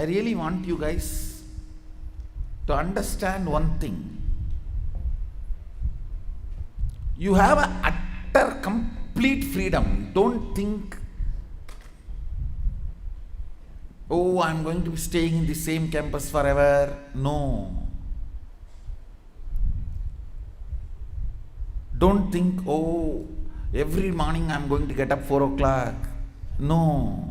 I really want you guys to understand one thing. You have an utter complete freedom. Don't think, oh, I'm going to be staying in the same campus forever. No. Don't think, oh, every morning I'm going to get up 4 o'clock. No.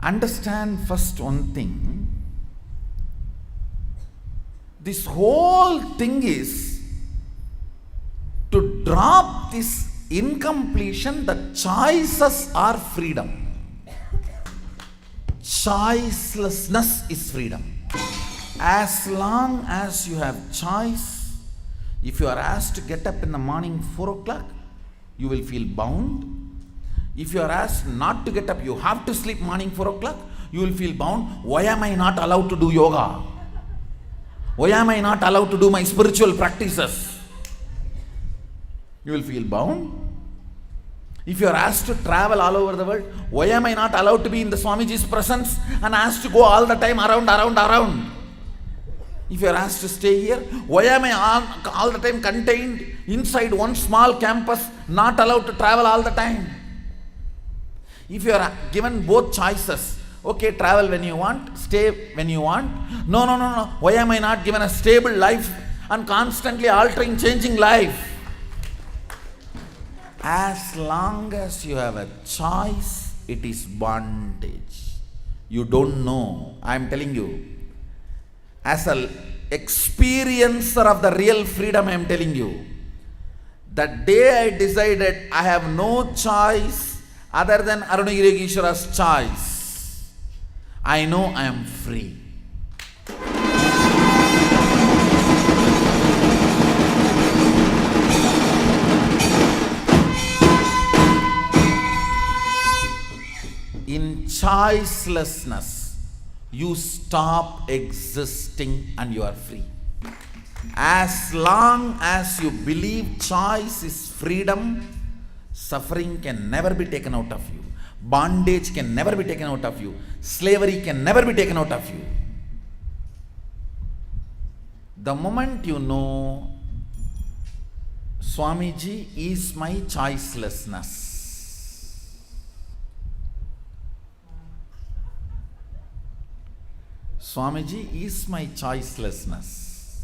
Understand first one thing. This whole thing is to drop this incompletion. The choices are freedom. Choicelessness is freedom. As long as you have choice, if you are asked to get up in the morning 4 o'clock, you will feel bound. If you are asked not to get up, you have to sleep morning 4 o'clock, you will feel bound. Why am I not allowed to do yoga? Why am I not allowed to do my spiritual practices? You will feel bound. If you are asked to travel all over the world, why am I not allowed to be in the Swamiji's presence and asked to go all the time around? If you are asked to stay here, why am I all the time contained inside one small campus, not allowed to travel all the time? If you are given both choices, okay, travel when you want, stay when you want. No. Why am I not given a stable life and constantly altering, changing life? As long as you have a choice, it is bondage. You don't know. I am telling you. As an experiencer of the real freedom, I am telling you. The day I decided I have no choice other than Arunagiri Yogeshwara's choice, I know I am free. In choicelessness, you stop existing and you are free. As long as you believe choice is freedom, suffering can never be taken out of you. Bondage can never be taken out of you. Slavery can never be taken out of you. The moment you know, Swamiji is my choicelessness. Swamiji is my choicelessness.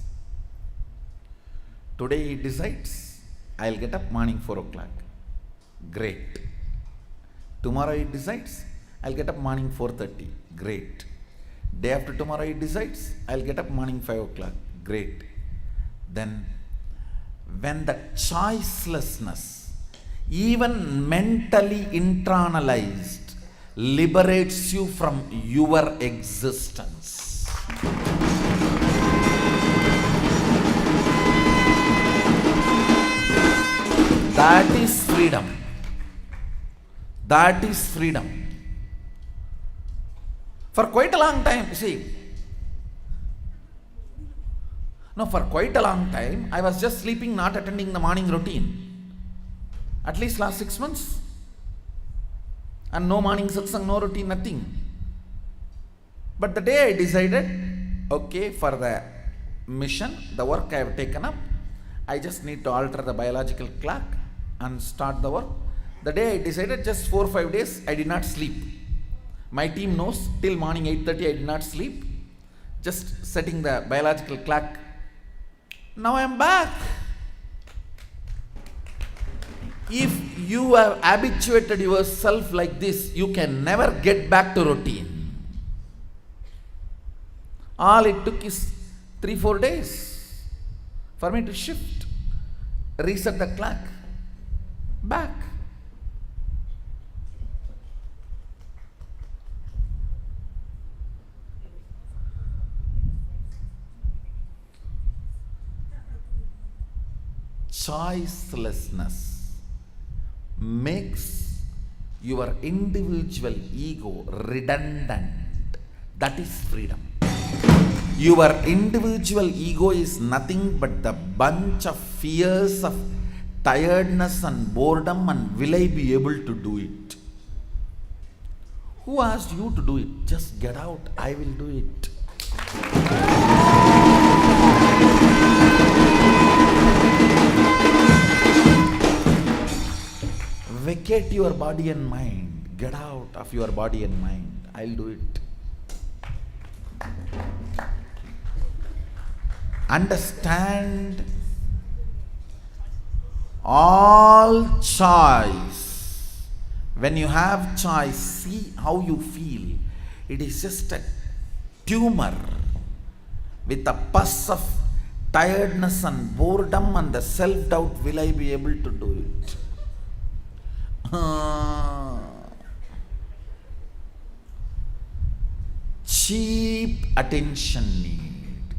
Today he decides, I'll get up morning 4 o'clock. Great. Tomorrow he decides, I'll get up morning 4:30. Great. Day after tomorrow he decides, I'll get up morning 5 o'clock. Great. Then, when the choicelessness, even mentally internalized, liberates you from your existence, that is freedom. That is freedom. For quite a long time, for quite a long time, I was just sleeping, not attending the morning routine. At least last 6 months. And no morning satsang, no routine, nothing. But the day I decided, okay, for the mission, the work I have taken up, I just need to alter the biological clock and start the work. The day I decided, just 4 or 5 days, I did not sleep. My team knows, till morning 8:30 I did not sleep. Just setting the biological clock. Now I am back. If you have habituated yourself like this, you can never get back to routine. All it took is 3-4 days for me to shift, reset the clock, back. Choicelessness makes your individual ego redundant. That is freedom. Your individual ego is nothing but the bunch of fears of tiredness and boredom and will I be able to do it. Who asked you to do it? Just get out. I will do it. Vacate your body and mind. Get out of your body and mind. I'll do it. Understand all choice. When you have choice, see how you feel. It is just a tumor with a pus of tiredness and boredom and the self-doubt. Will I be able to do it? Cheap attention need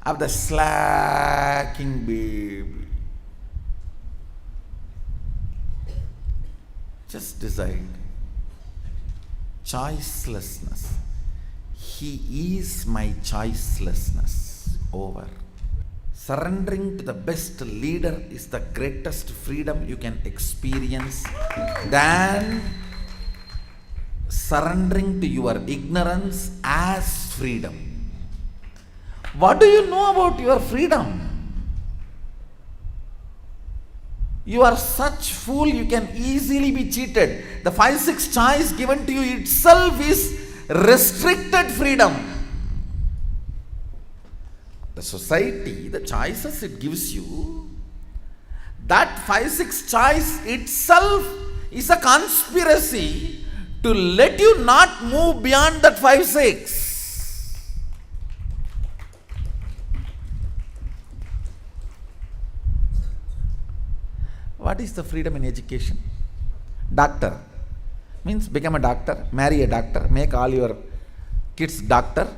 of the slacking baby. Just decide. Choicelessness. He is my choicelessness. Over. Surrendering to the best leader is the greatest freedom you can experience than surrendering to your ignorance as freedom. What do you know about your freedom? You are such fool, you can easily be cheated. The 5-6 choice given to you itself is restricted freedom. The society, the choices it gives you, that 5-6 choice itself is a conspiracy to let you not move beyond that 5-6. What is the freedom in education? Doctor. Means become a doctor, marry a doctor, make all your kids doctor,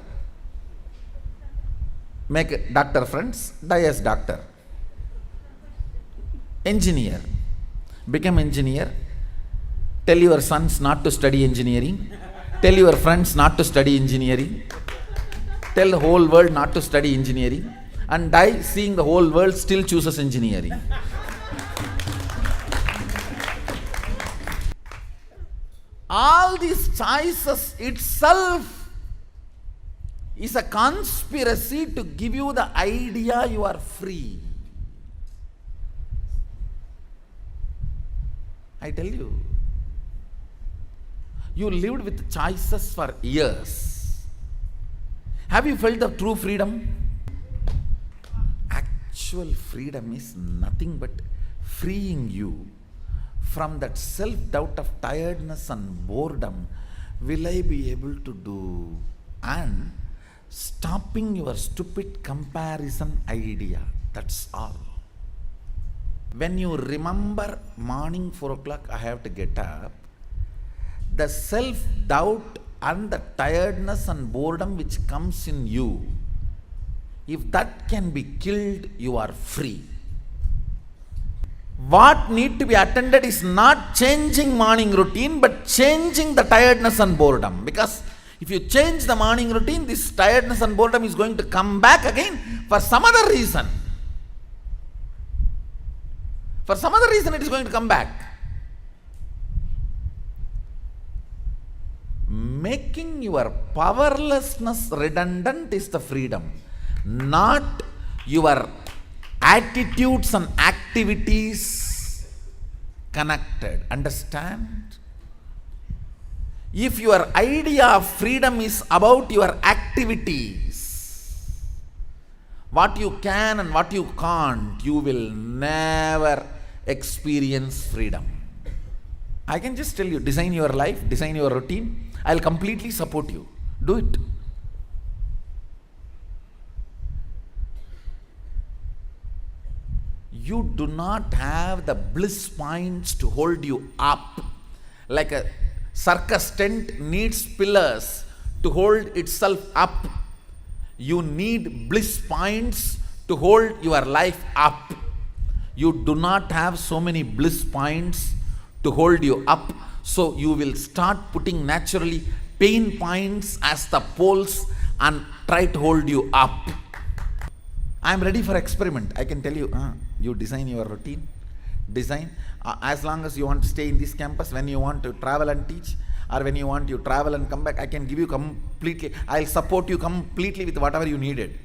make doctor friends, die as doctor. Engineer. Become engineer. Tell your sons not to study engineering. Tell your friends not to study engineering. Tell the whole world not to study engineering. And die seeing the whole world still chooses engineering. All these choices itself is a conspiracy to give you the idea you are free. I tell you, you lived with choices for years. Have you felt the true freedom? Actual freedom is nothing but freeing you from that self-doubt of tiredness and boredom. Will I be able to do? And stopping your stupid comparison idea. That's all. When you remember morning 4 o'clock I have to get up, the self-doubt and the tiredness and boredom which comes in you, if that can be killed, you are free. What need to be attended is not changing morning routine, but changing the tiredness and boredom. Because if you change the morning routine, this tiredness and boredom is going to come back again for some other reason. For some other reason it is going to come back. Making your powerlessness redundant is the freedom, not your attitudes and activities connected. Understand? If your idea of freedom is about your activities, what you can and what you can't, you will never experience freedom. I can just tell you, design your life, design your routine. I'll completely support you. Do it. You do not have the bliss points to hold you up. Like a circus tent needs pillars to hold itself up. You need bliss points to hold your life up. You do not have so many bliss points to hold you up. So you will start putting naturally pain points as the poles and try to hold you up. I am ready for experiment. I can tell you, you design your routine, design. As long as you want to stay in this campus, when you want to travel and teach, or when you want to travel and come back, I can give you completely, I'll support you completely with whatever you needed.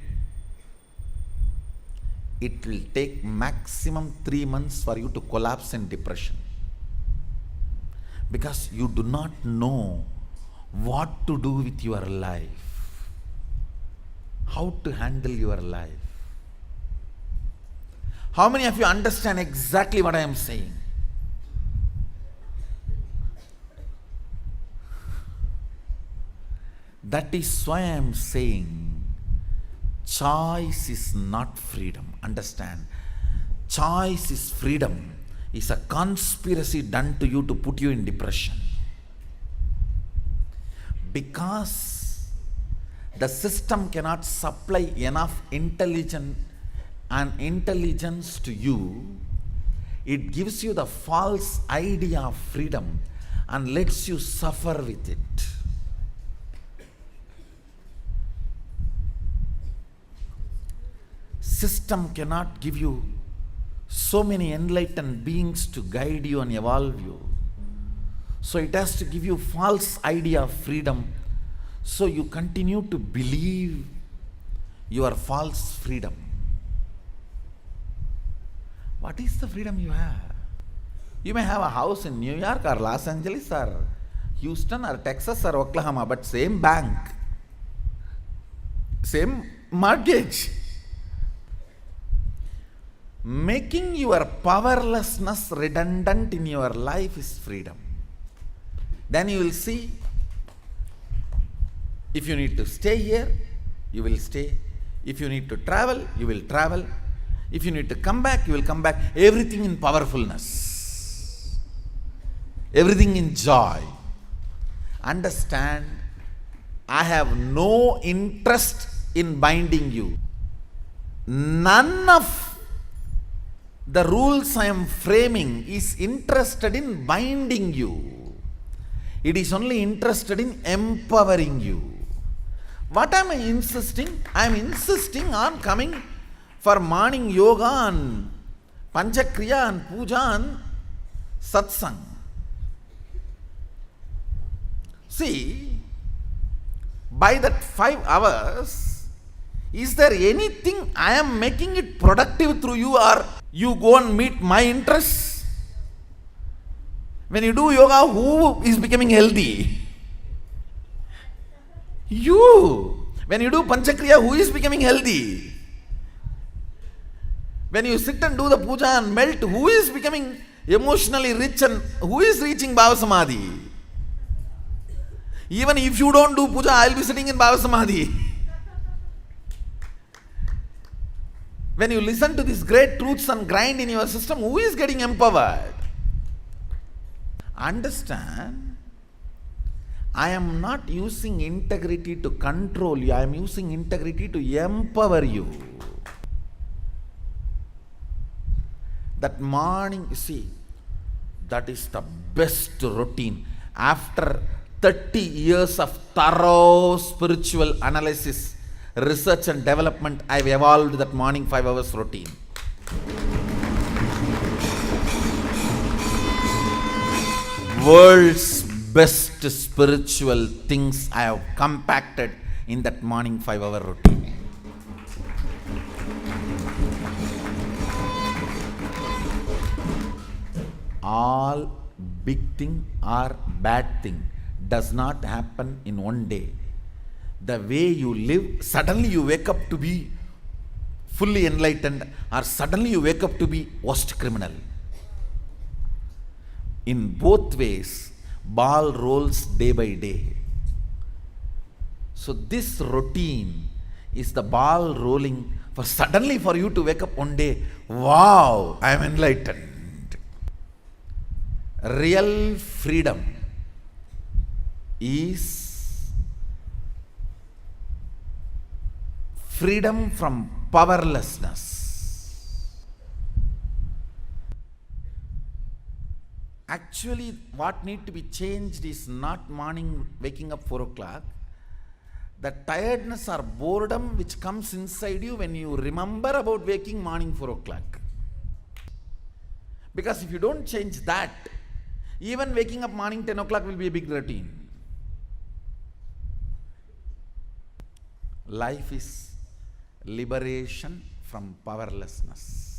It will take maximum 3 months for you to collapse in depression. Because you do not know what to do with your life, how to handle your life. How many of you understand exactly what I am saying? That is why I am saying choice is not freedom. Understand? Choice is freedom. Is a conspiracy done to you to put you in depression. Because the system cannot supply enough intelligence to you, it gives you the false idea of freedom and lets you suffer with it. System cannot give you so many enlightened beings to guide you and evolve you. So it has to give you false idea of freedom. So you continue to believe your false freedom. What is the freedom you have? You may have a house in New York or Los Angeles or Houston or Texas or Oklahoma, but same bank, same mortgage. Making your powerlessness redundant in your life is freedom. Then you will see, if you need to stay here, you will stay. If you need to travel, you will travel. If you need to come back, you will come back. Everything in powerfulness. Everything in joy. Understand, I have no interest in binding you. None of the rules I am framing is interested in binding you. It is only interested in empowering you. What am I insisting? I am insisting on coming for morning yoga and Panchakriya and Puja and Satsang. See, by that 5 hours, is there anything I am making it productive through you, or you go and meet my interests? When you do yoga, who is becoming healthy? You. When you do Panchakriya, who is becoming healthy? When you sit and do the puja and melt, who is becoming emotionally rich and who is reaching Bhava Samadhi? Even if you don't do puja, I will be sitting in Bhava Samadhi. When you listen to these great truths and grind in your system, who is getting empowered? Understand, I am not using integrity to control you, I am using integrity to empower you. That morning, you see, that is the best routine. After 30 years of thorough spiritual analysis, research and development, I have evolved that morning 5 hours routine. World's best spiritual things I have compacted in that morning 5 hour routine. All big thing or bad thing does not happen in one day. The way you live, suddenly you wake up to be fully enlightened, or suddenly you wake up to be worst criminal. In both ways, ball rolls day by day. So this routine is the ball rolling for suddenly for you to wake up one day, wow, I am enlightened. Real freedom is freedom from powerlessness. Actually, what need to be changed is not morning waking up 4 o'clock. The tiredness or boredom which comes inside you when you remember about waking morning 4 o'clock. Because if you don't change that, even waking up morning 10 o'clock will be a big routine. Life is liberation from powerlessness.